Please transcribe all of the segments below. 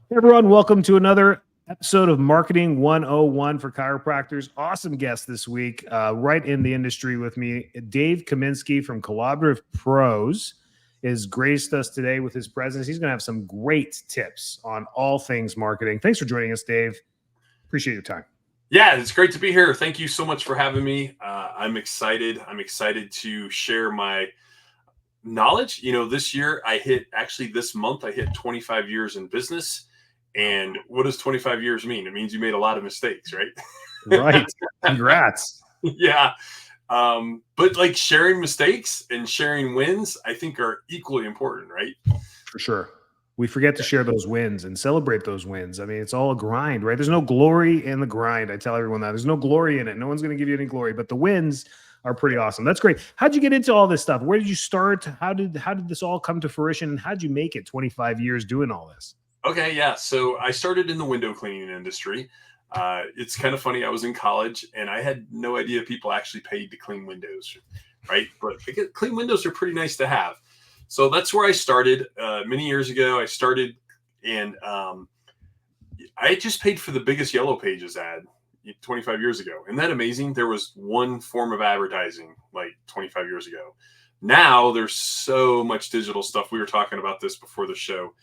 Hey everyone, welcome to another episode of Marketing 101 for chiropractors. Awesome guest this week, right in the industry with me. Dave Kaminski from Collaborative Pros is graced us today with his presence. He's going to have some great tips on all things marketing. Thanks for joining us, Dave. Appreciate your time. Yeah, it's great to be here. Thank you so much for having me. I'm excited. I'm excited to share my knowledge. This year this month, I hit 25 years in business. And what does 25 years mean? It means you made a lot of mistakes, right? Right. Congrats. Yeah. But like sharing mistakes and sharing wins, I think are equally important, right? For sure. We forget to share those wins and celebrate those wins. I mean, it's all a grind, right? There's no glory in the grind. I tell everyone that. There's no glory in it. No one's going to give you any glory, but the wins are pretty awesome. That's great. How'd you get into all this stuff? Where did you start? How did this all come to fruition? How'd you make it 25 years doing all this? Okay, yeah. So I started in the window cleaning industry. It's kind of funny. I was in college and I had no idea people actually paid to clean windows, right? But clean windows are pretty nice to have. So that's where I started many years ago. And I just paid for the biggest Yellow Pages ad 25 years ago. Isn't that amazing? There was one form of advertising like 25 years ago. Now there's so much digital stuff. We were talking about this before the show.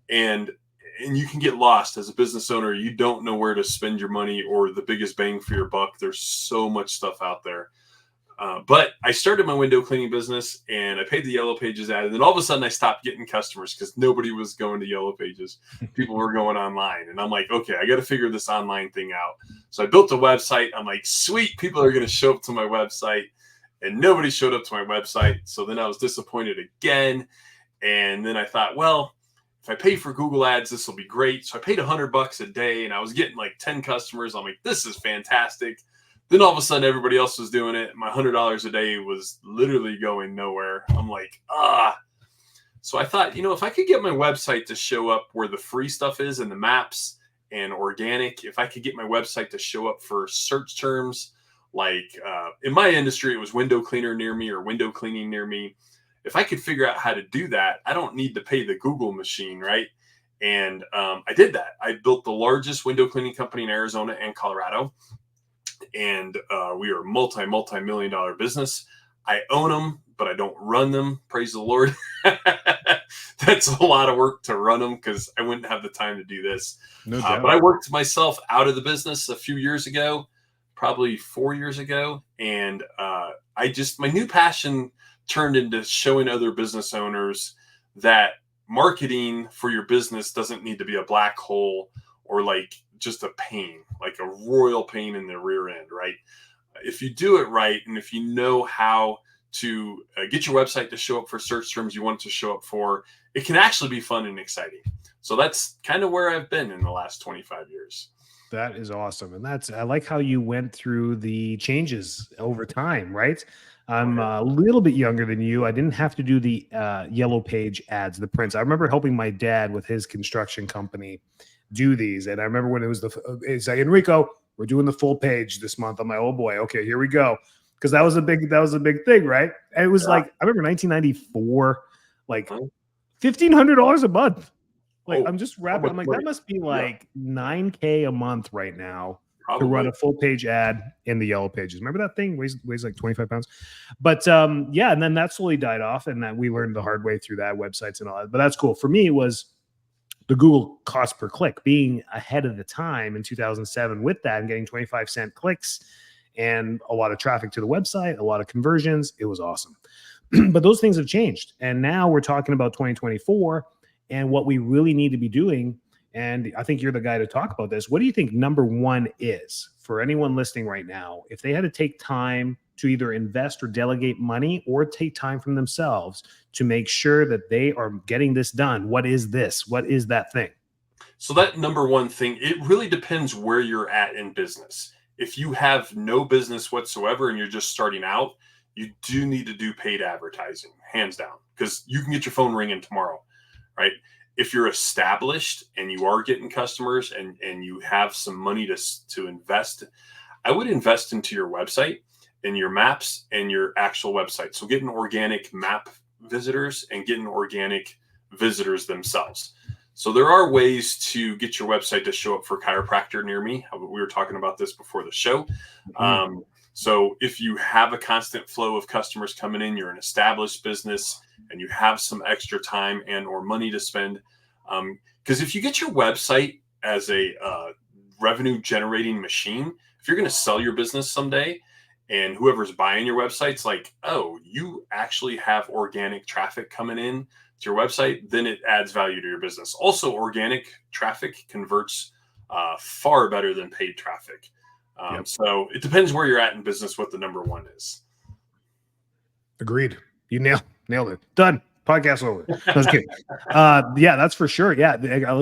And you can get lost as a business owner. You don't know where to spend your money or the biggest bang for your buck. There's so much stuff out there. But I started my window cleaning business and I paid the Yellow Pages ad. And then all of a sudden I stopped getting customers because nobody was going to Yellow Pages. People were going online. And I'm like, okay, I got to figure this online thing out. So I built a website. I'm like, sweet, people are going to show up to my website. And nobody showed up to my website. So then I was disappointed again. And then I thought, well, if I pay for Google ads, this will be great. So I paid $100 a day and I was getting like 10 customers. I'm like, this is fantastic. Then all of a sudden everybody else was doing it. My $100 a day was literally going nowhere. I'm like, So I thought, if I could get my website to show up where the free stuff is and the maps and organic, if I could get my website to show up for search terms, like in my industry, it was window cleaner near me or window cleaning near me. If I could figure out how to do that, I don't need to pay the Google machine, right? And I did that. I built the largest window cleaning company in Arizona and Colorado. And we are a multi-million dollar business. I own them, but I don't run them. Praise the Lord. That's a lot of work to run them because I wouldn't have the time to do this. No doubt. But I worked myself out of the business a few years ago, probably 4 years ago. And my new passion turned into showing other business owners that marketing for your business doesn't need to be a black hole or like just a pain, like a royal pain in the rear end, right? If you do it right, and if you know how to get your website to show up for search terms you want it to show up for, it can actually be fun and exciting. So that's kind of where I've been in the last 25 years. That is awesome. And I like how you went through the changes over time, right? I'm a little bit younger than you. I didn't have to do the Yellow Page ads, the prints. I remember helping my dad with his construction company do these. And I remember when it's like, Enrico, we're doing the full page this month. I'm like, oh boy, okay, here we go. Because that was a big thing, right? And it was like, I remember 1994, like $1,500 a month. Like I'm just wrapping. I'm like, that must be like $9K a month right now to run a full page ad in the Yellow Pages. Remember that thing weighs like 25 pounds. But yeah, and then that slowly died off, and that we learned the hard way through that, websites and all that. But that's cool. For me, it was the Google cost per click, being ahead of the time in 2007 with that and getting 25-cent clicks and a lot of traffic to the website, a lot of conversions. It was awesome. But those things have changed. And now we're talking about 2024 and what we really need to be doing. And I think you're the guy to talk about this. What do you think number one is for anyone listening right now? If they had to take time to either invest or delegate money or take time from themselves to make sure that they are getting this done, what is this? What is that thing? So that number one thing, it really depends where you're at in business. If you have no business whatsoever and you're just starting out, you do need to do paid advertising, hands down, because you can get your phone ringing tomorrow, right? If you're established and you are getting customers and you have some money to invest, I would invest into your website and your maps and your actual website. So getting organic map visitors and getting organic visitors themselves. So there are ways to get your website to show up for chiropractor near me. We were talking about this before the show. Mhm. So if you have a constant flow of customers coming in, you're an established business, and you have some extra time and or money to spend. Because if you get your website as a revenue generating machine, if you're going to sell your business someday, and whoever's buying your website's like, oh, you actually have organic traffic coming in to your website, then it adds value to your business. Also, organic traffic converts far better than paid traffic. Yep. So it depends where you're at in business, what the number one is. Agreed. You nailed it. Done. Podcast over. No, I was kidding. Yeah, that's for sure. Yeah,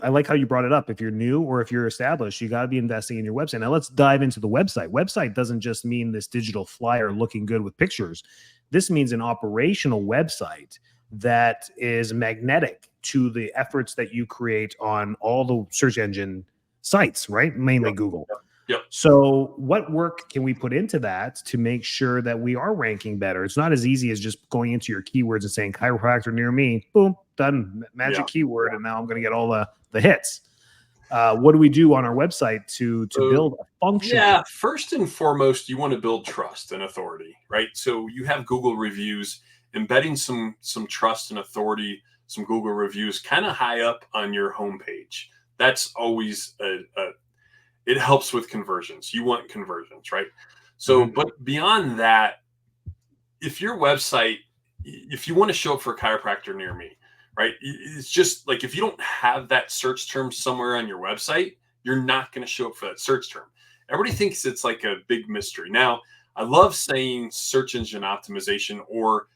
I like how you brought it up. If you're new or if you're established, you got to be investing in your website. Now let's dive into the website. Website doesn't just mean this digital flyer looking good with pictures. This means an operational website that is magnetic to the efforts that you create on all the search engine sites, right? Mainly Yep. Google. Yep. So what work can we put into that to make sure that we are ranking better? It's not as easy as just going into your keywords and saying chiropractor near me, boom, done, magic keyword, and now I'm going to get all the hits. What do we do on our website to build a function? Yeah, first and foremost, you want to build trust and authority, right? So you have Google reviews, embedding some trust and authority, some Google reviews kind of high up on your homepage. That's always it helps with conversions. You want conversions, right? So, but beyond that, if your website, if you want to show up for a chiropractor near me, right? It's just like if you don't have that search term somewhere on your website, you're not going to show up for that search term. Everybody thinks it's like a big mystery. Now, I love saying search engine optimization or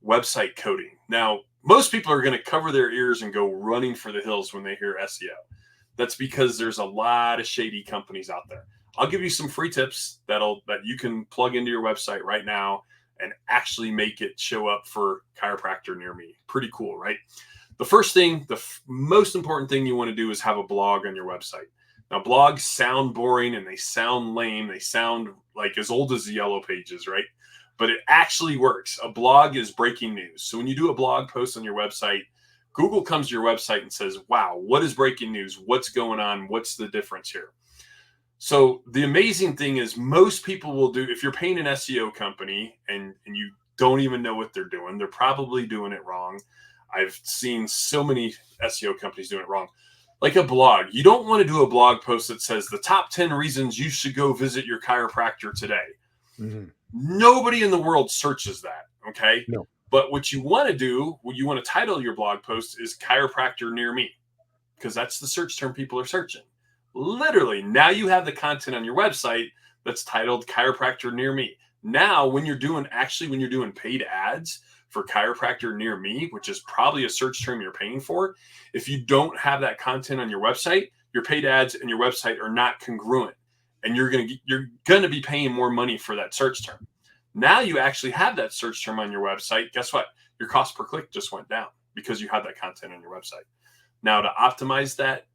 website coding. Now, most people are going to cover their ears and go running for the hills when they hear SEO. That's because there's a lot of shady companies out there. I'll give you some free tips that you can plug into your website right now and actually make it show up for chiropractor near me. Pretty cool, right? The first thing, the most important thing you want to do is have a blog on your website. Now, blogs sound boring and they sound lame. They sound like as old as the yellow pages, right? But it actually works. A blog is breaking news. So when you do a blog post on your website, Google comes to your website and says, wow, what is breaking news? What's going on? What's the difference here? So the amazing thing is most people will do, if you're paying an SEO company and you don't even know what they're doing, they're probably doing it wrong. I've seen so many SEO companies doing it wrong. Like a blog, you don't want to do a blog post that says the top 10 reasons you should go visit your chiropractor today. Nobody in the world searches that. Okay. No. But what you want to do, what you want to title your blog post is chiropractor near me, because that's the search term people are searching. Literally, now you have the content on your website that's titled chiropractor near me. Now, when you're doing paid ads for chiropractor near me, which is probably a search term you're paying for, if you don't have that content on your website, your paid ads and your website are not congruent, and you're gonna be paying more money for that search term. Now you actually have that search term on your website. Guess what? Your cost per click just went down because you have that content on your website. Now, to optimize that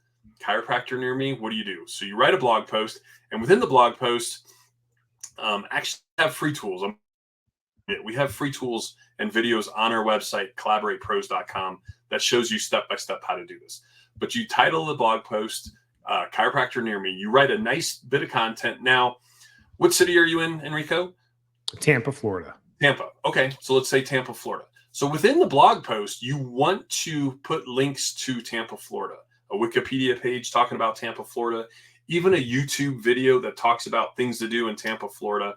chiropractor near me, what do you do? So you write a blog post, and within the blog post, actually have free tools. We have free tools and videos on our website, collaboratepros.com, that shows you step-by-step how to do this. But you title the blog post, chiropractor near me. You write a nice bit of content. Now, what city are you in, Enrico? Tampa, Florida. Tampa. Okay. So let's say Tampa, Florida. So within the blog post, you want to put links to Tampa, Florida, a Wikipedia page talking about Tampa, Florida, even a YouTube video that talks about things to do in Tampa, Florida.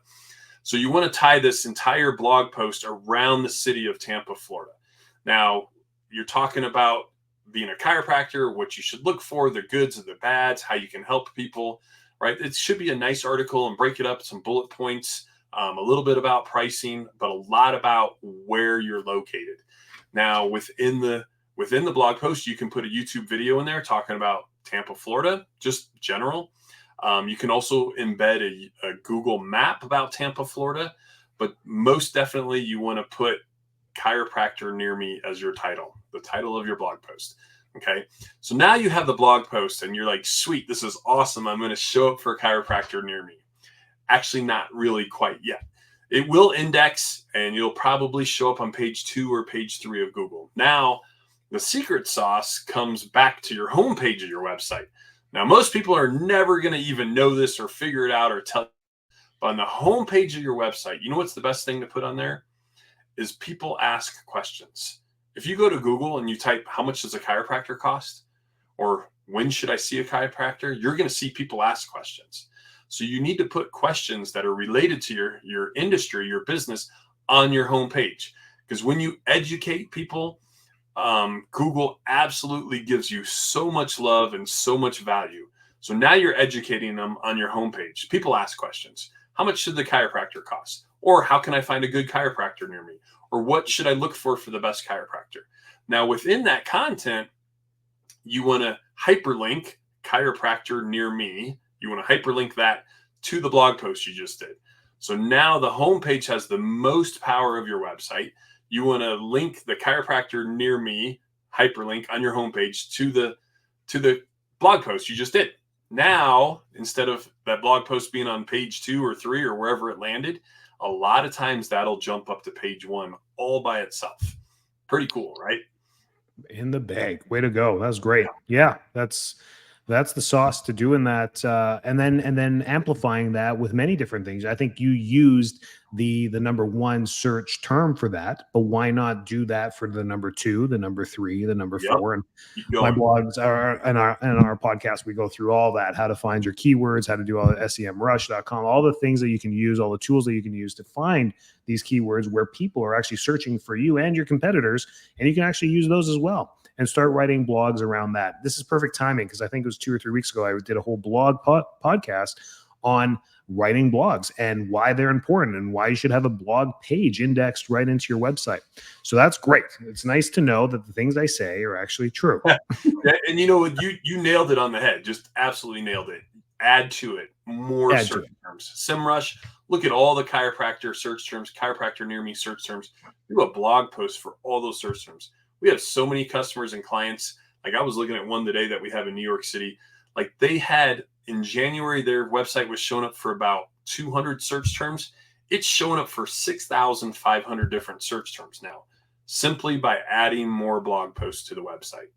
So you want to tie this entire blog post around the city of Tampa, Florida. Now, you're talking about being a chiropractor, what you should look for, the goods and the bads, how you can help people, right? It should be a nice article and break it up, some bullet points, a little bit about pricing, but a lot about where you're located. Now, within the blog post, you can put a YouTube video in there talking about Tampa, Florida, just general. You can also embed a Google map about Tampa, Florida, but most definitely you want to put chiropractor near me as your title, the title of your blog post. Okay. So now you have the blog post and you're like, sweet, this is awesome. I'm going to show up for a chiropractor near me. Actually, not really quite yet. It will index and you'll probably show up on page 2 or page 3 of Google. Now, The secret sauce comes back to your homepage of your website. Now, most people are never going to even know this or figure it out or tell you. But on the homepage of your website, you know what's the best thing to put on there? Is people ask questions. If you go to Google and you type, how much does a chiropractor cost? Or when should I see a chiropractor? You're going to see people ask questions. So you need to put questions that are related to your industry, your business on your homepage. Because when you educate people, Google absolutely gives you so much love and so much value. So now you're educating them on your homepage. People ask questions. How much should the chiropractor cost? Or how can I find a good chiropractor near me? Or what should I look for the best chiropractor? Now, within that content, you want to hyperlink chiropractor near me. You want to hyperlink that to the blog post you just did. So now the homepage has the most power of your website. You want to link the chiropractor near me, hyperlink on your homepage to the blog post you just did. Now, instead of that blog post being on page 2 or 3 or wherever it landed, a lot of times that'll jump up to page 1 all by itself. Pretty cool, right? In the bag. Way to go. That's great. Yeah, that's the sauce to doing that, and then amplifying that with many different things. I think you used the number one search term for that, but why not do that for the number 2, the number 3, the number Yep. 4? And Keep my going. blogs are and our podcast, we go through all that, how to find your keywords, how to do all the semrush.com, all the things that you can use, all the tools that you can use to find these keywords where people are actually searching for you and your competitors, and you can actually use those as well and start writing blogs around that. This is perfect timing because I think it was 2 or 3 weeks ago I did a whole blog podcast on writing blogs and why they're important and why you should have a blog page indexed right into your website. So that's great. It's nice to know that the things I say are actually true. Yeah, and you know what? You nailed it on the head. Just absolutely nailed it. Add to it more search terms. SEMrush. Look at all the chiropractor search terms, chiropractor near me search terms. Do a blog post for all those search terms. We have so many customers and clients. Like I was looking at one today that we have in New York City. Like they had in January, their website was showing up for about 200 search terms. It's showing up for 6,500 different search terms now, simply by adding more blog posts to the website.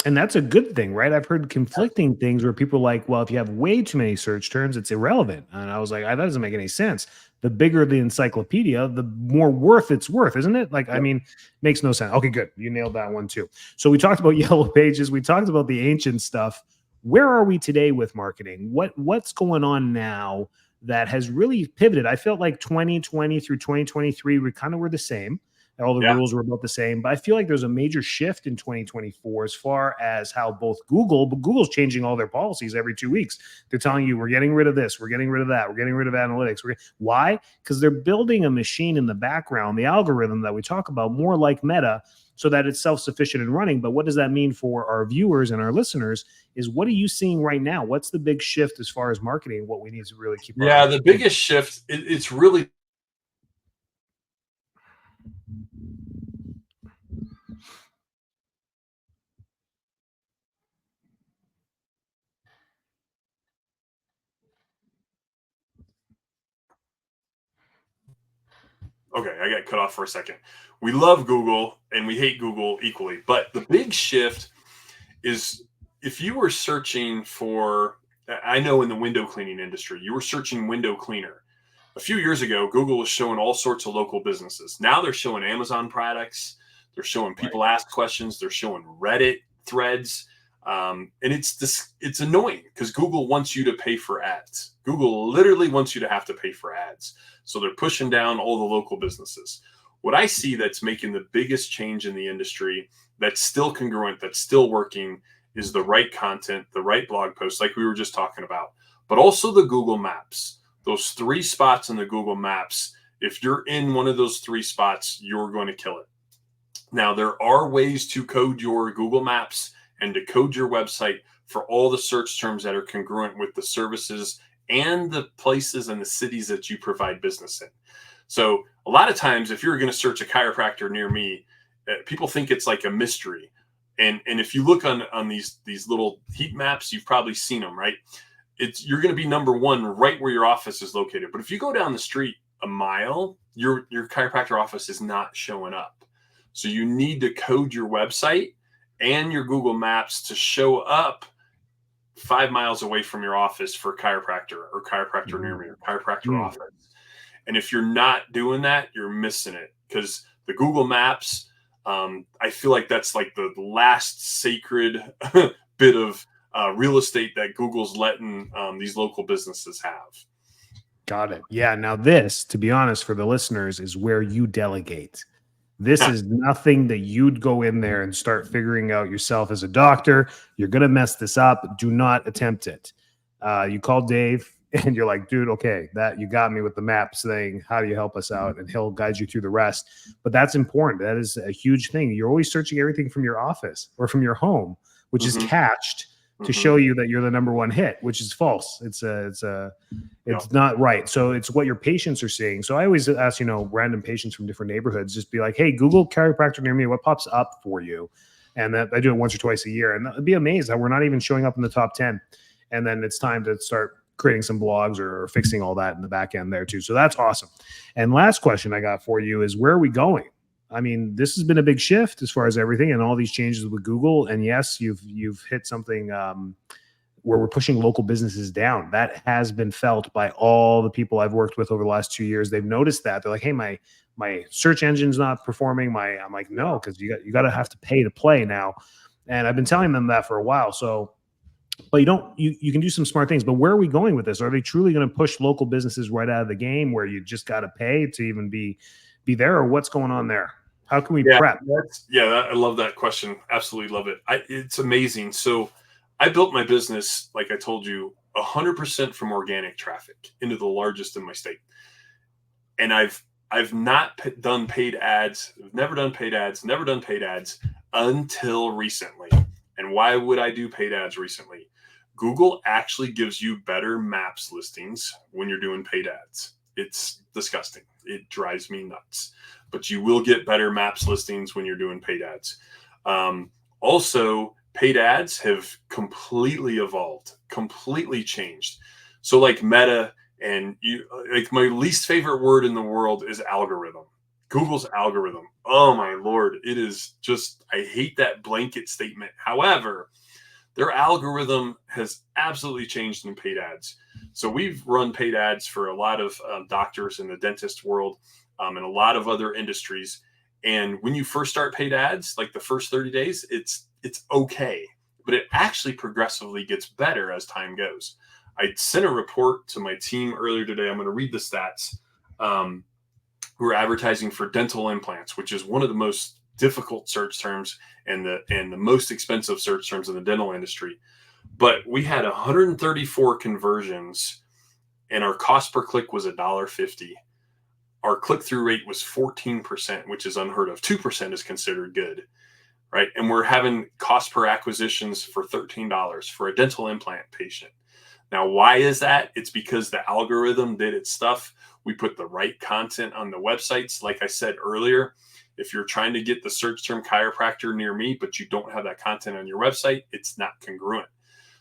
And that's a good thing, right? I've heard conflicting things where people are like, well, if you have way too many search terms, it's irrelevant. And I was like, that doesn't make any sense. The bigger the encyclopedia, the more worth it's worth, isn't it? Like, I mean, makes no sense. Okay, good. You nailed that one too. So we talked about yellow pages. We talked about the ancient stuff. Where are we today with marketing? What's going on now that has really pivoted? I felt like 2020 through 2023, we kind of were the same. All the rules were about the same, but I feel like there's a major shift in 2024 as far as how but Google's changing all their policies every 2 weeks. They're telling you, we're getting rid of this, we're getting rid of that, we're getting rid of analytics. Why? Because they're building a machine in the background, the algorithm that we talk about, more like Meta, so that it's self-sufficient and running. But what does that mean for our viewers and our listeners is what are you seeing right now? What's the big shift as far as marketing, what we need to really keep? Yeah, the biggest shift, it's really okay, I got cut off for a second. We love Google and we hate Google equally. But the big shift is if you were searching for, I know in the window cleaning industry, you were searching window cleaner. A few years ago, Google was showing all sorts of local businesses. Now they're showing Amazon products. They're showing people ask questions. They're showing Reddit threads. And it's annoying because Google wants you to pay for ads. Google literally wants you to have to pay for ads. So they're pushing down all the local businesses. What I see that's making the biggest change in the industry, that's still congruent, that's still working, is the right content, the right blog posts, like we were just talking about, but also the Google Maps. Those 3 spots in the Google Maps, if you're in one of those 3 spots, you're going to kill it. Now, there are ways to code your Google Maps and to code your website for all the search terms that are congruent with the services and the places and the cities that you provide business in. So a lot of times, if you're going to search a chiropractor near me, people think it's like a mystery. And if you look on these little heat maps, you've probably seen them, right? You're going to be number 1 right where your office is located. But if you go down the street a mile, your chiropractor office is not showing up. So you need to code your website and your Google Maps to show up 5 miles away from your office for chiropractor or chiropractor near me or chiropractor Mm. office. And if you're not doing that, you're missing it, because the Google Maps, I feel like that's like the last sacred bit of real estate that Google's letting these local businesses have. Got it. Yeah. Now, this, to be honest, for the listeners, is where you delegate. This is nothing that you'd go in there and start figuring out yourself as a doctor. You're going to mess this up. Do not attempt it. You call Dave and you're like, dude, okay, that you got me with the map saying, how do you help us out? And he'll guide you through the rest. But that's important. That is a huge thing. You're always searching everything from your office or from your home, which is cached to show you that you're the number one hit, which is false. It's not right. So it's what your patients are seeing. So I always ask, random patients from different neighborhoods, just be like, hey, Google chiropractor near me. What pops up for you? And that I do it once or twice a year. And I'd be amazed that we're not even showing up in the top 10. And then it's time to start creating some blogs or fixing all that in the back end there too. So that's awesome. And last question I got for you is, where are we going? I mean, this has been a big shift as far as everything and all these changes with Google. And yes, you've hit something where we're pushing local businesses down. That has been felt by all the people I've worked with over the last 2 years. They've noticed that. They're like, hey, my search engine's not performing. I'm like, no, because you got to have to pay to play now. And I've been telling them that for a while. So, but you can do some smart things. But where are we going with this? Are they truly going to push local businesses right out of the game where you just got to pay to even be there, or what's going on there? How can we prep? I love that question. Absolutely love it. It's amazing. So I built my business, like I told you, 100% from organic traffic into the largest in my state. And I've not done paid ads. I've never done paid ads until recently. And why would I do paid ads recently? Google actually gives you better maps listings when you're doing paid ads. It's disgusting. It drives me nuts. But you will get better maps listings when you're doing paid ads. Also, paid ads have completely evolved, completely changed. So like Meta, and my least favorite word in the world is algorithm. Google's algorithm. Oh my Lord. It is just, I hate that blanket statement. However, their algorithm has absolutely changed in paid ads. So we've run paid ads for a lot of doctors in the dentist world and a lot of other industries. And when you first start paid ads, like the first 30 days, it's okay, but it actually progressively gets better as time goes. I sent a report to my team earlier today. I'm going to read the stats. We're advertising for dental implants, which is one of the most difficult search terms and the most expensive search terms in the dental industry. But we had 134 conversions and our cost per click was $1.50. Our click-through rate was 14%, which is unheard of. 2% is considered good, right? And we're having cost per acquisitions for $13 for a dental implant patient. Now, why is that? It's because the algorithm did its stuff. We put the right content on the websites. Like I said earlier, if you're trying to get the search term chiropractor near me, but you don't have that content on your website, it's not congruent.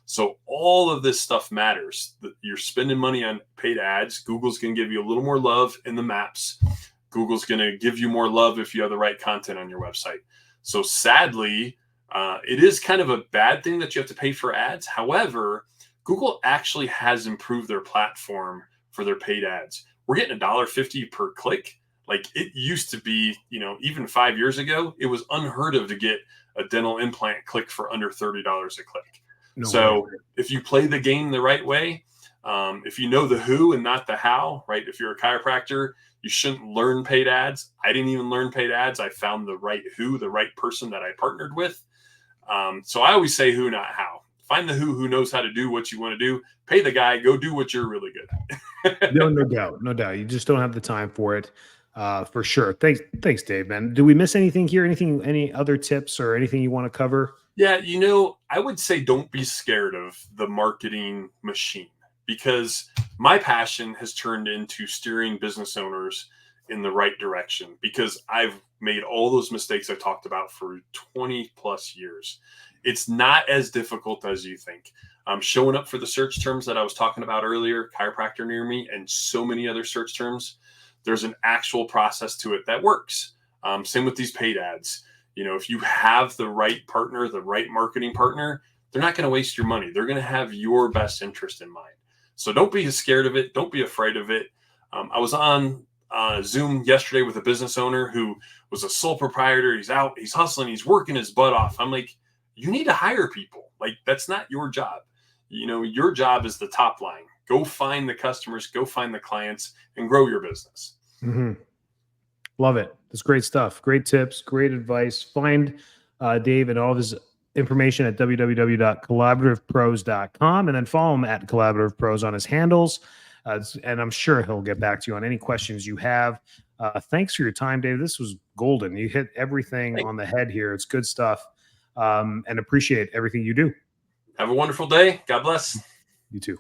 So all of this stuff matters. You're spending money on paid ads. Google's going to give you a little more love in the maps. Google's going to give you more love if you have the right content on your website. So sadly, it is kind of a bad thing that you have to pay for ads. However, Google actually has improved their platform for their paid ads. We're getting $1.50 per click. Like it used to be, even 5 years ago, it was unheard of to get a dental implant click for under $30 a click. So if you play the game the right way, if you know the who and not the how, right? If you're a chiropractor, you shouldn't learn paid ads. I didn't even learn paid ads. I found the right who, the right person that I partnered with. So I always say who, not how. Find the who knows how to do what you want to do. Pay the guy. Go do what you're really good at. No doubt. You just don't have the time for it, for sure. Thanks, Dave, man. Do we miss anything here? Any other tips or anything you want to cover? Yeah, I would say don't be scared of the marketing machine, because my passion has turned into steering business owners in the right direction, because I've made all those mistakes I talked about for 20 plus years. It's not as difficult as you think. Showing up for the search terms that I was talking about earlier, chiropractor near me, and so many other search terms, there's an actual process to it that works. Same with these paid ads. If you have the right partner, the right marketing partner, they're not going to waste your money. They're going to have your best interest in mind. So don't be scared of it. Don't be afraid of it. I was on Zoom yesterday with a business owner who was a sole proprietor. He's out, he's hustling, he's working his butt off. I'm like, you need to hire people. Like, that's not your job. Your job is the top line. Go find the customers, go find the clients, and grow your business. Mm-hmm. Love it. That's great stuff. Great tips, great advice. Find Dave and all of his information at www.collaborativepros.com, and then follow him at Collaborative Pros on his handles. And I'm sure he'll get back to you on any questions you have. Thanks for your time, Dave. This was golden. You hit everything on the head here. It's good stuff. And appreciate everything you do. Have a wonderful day. God bless. You too.